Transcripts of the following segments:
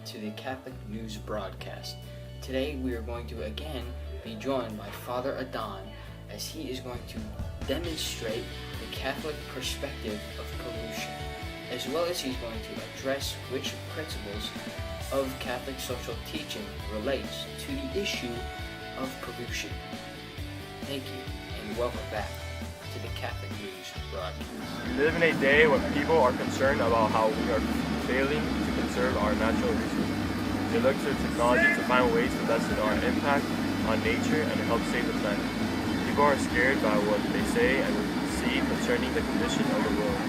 to the Catholic News broadcast. Today we are going to again be joined by Father Adon as he is going to demonstrate the Catholic perspective of pollution, as well as he's going to address which principles of Catholic social teaching relates to the issue of pollution. Thank you, and welcome back to the Catholic News broadcast. We live in a day when people are concerned about how we are failing to conserve our natural resources. They look to technology to find ways to lessen our impact on nature and help save the planet. People are scared by what they say and see concerning the condition of the world.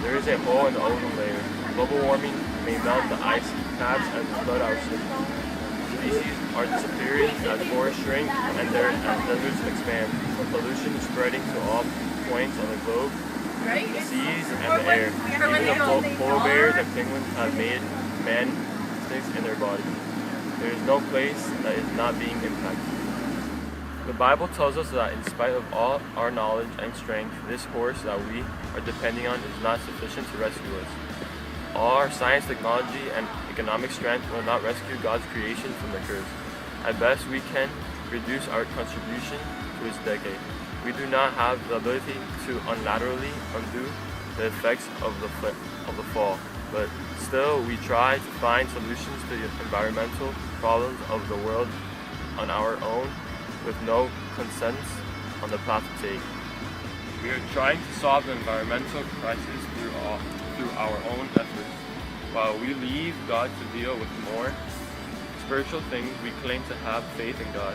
There is a hole in the ozone layer. Global warming may melt the ice caps and flood our cities. Species are disappearing as forests shrink and deserts expand. Pollution is spreading to all points on the globe, the seas and the air. Even the polar bears and penguins have made man mistakes in their bodies. There is no place that is not being impacted. The Bible tells us that in spite of all our knowledge and strength, this horse that we are depending on is not sufficient to rescue us. All our science, technology, and economic strength will not rescue God's creation from the curse. At best, we can reduce our contribution to its decay. We do not have the ability to unilaterally undo the effects of the fall, but still we try to find solutions to the environmental problems of the world on our own with no consensus on the path to take. We are trying to solve the environmental crisis through our own efforts. While we leave God to deal with more spiritual things, we claim to have faith in God,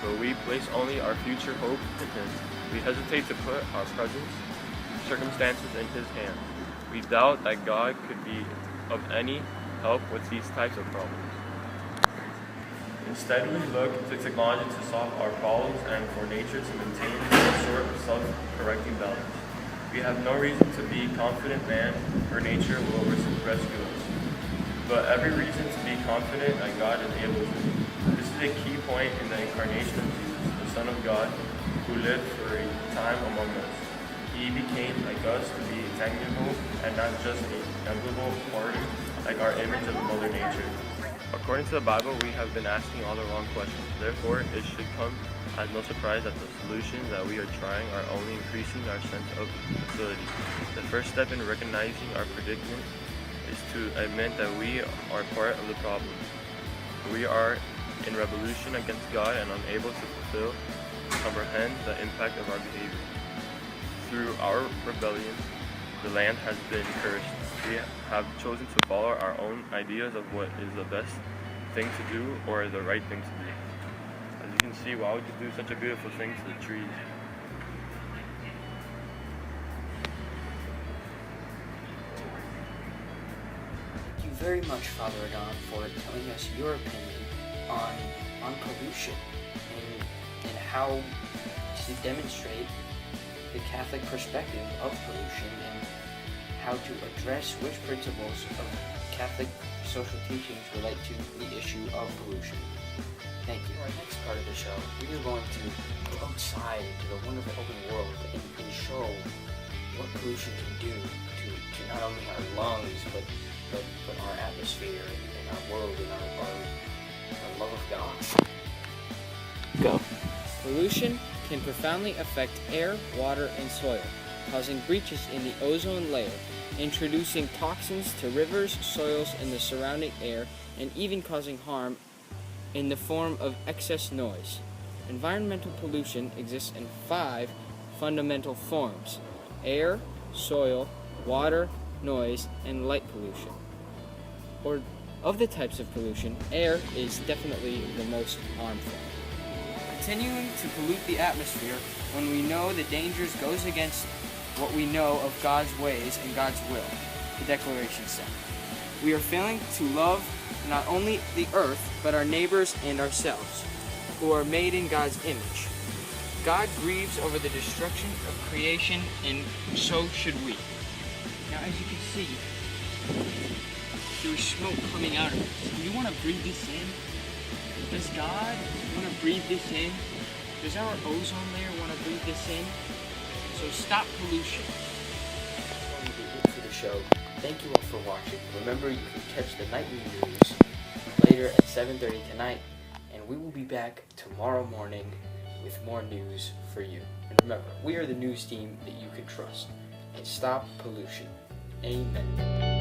but we place only our future hope in Him. We hesitate to put our present circumstances in His hands. We doubt that God could be of any help with these types of problems. Instead, we look to technology to solve our problems and for nature to maintain a sort of self-correcting balance. We have no reason to be confident man or nature will rescue us, but every reason to be confident that God is able to. This is a key point in the incarnation of Jesus, the Son of God, who lived for a time among us. He became like us to be tangible and not just a negligible part like our image of Mother Nature. According to the Bible, we have been asking all the wrong questions. Therefore, it should come as no surprise that the solutions that we are trying are only increasing our sense of futility. The first step in recognizing our predicament is to admit that we are part of the problem. We are in revolution against God and unable to comprehend the impact of our behavior. Through our rebellion, the land has been cursed. We have chosen to follow our own ideas of what is the best thing to do or the right thing to do. As you can see, why would you do such a beautiful thing to the trees? Thank you very much, Father Adon, for telling us your opinion on pollution and how to demonstrate the Catholic perspective of pollution and how to address which principles of Catholic social teachings relate to the issue of pollution. Thank you. Our next part of the show, we are going to go outside into the wonderful open world and show what pollution can do to not only our lungs, but our atmosphere and our world and our love of God. Go. Pollution can profoundly affect air, water, and soil, causing breaches in the ozone layer, introducing toxins to rivers, soils, and the surrounding air, and even causing harm in the form of excess noise. Environmental pollution exists in 5 fundamental forms: air, soil, water, noise, and light pollution. Or of the types of pollution, air is definitely the most harmful. Continuing to pollute the atmosphere when we know the dangers goes against what we know of God's ways and God's will, the Declaration said. We are failing to love not only the earth, but our neighbors and ourselves, who are made in God's image. God grieves over the destruction of creation, and so should we. Now, as you can see, there is smoke coming out of it. Do you want to breathe this in? Does God want to breathe this in? Does our ozone layer want to breathe this in? So stop pollution. Before we begin for the show, thank you all for watching. Remember, you can catch the nightly news later at 7:30 tonight, and we will be back tomorrow morning with more news for you. And remember, we are the news team that you can trust. And stop pollution. Amen.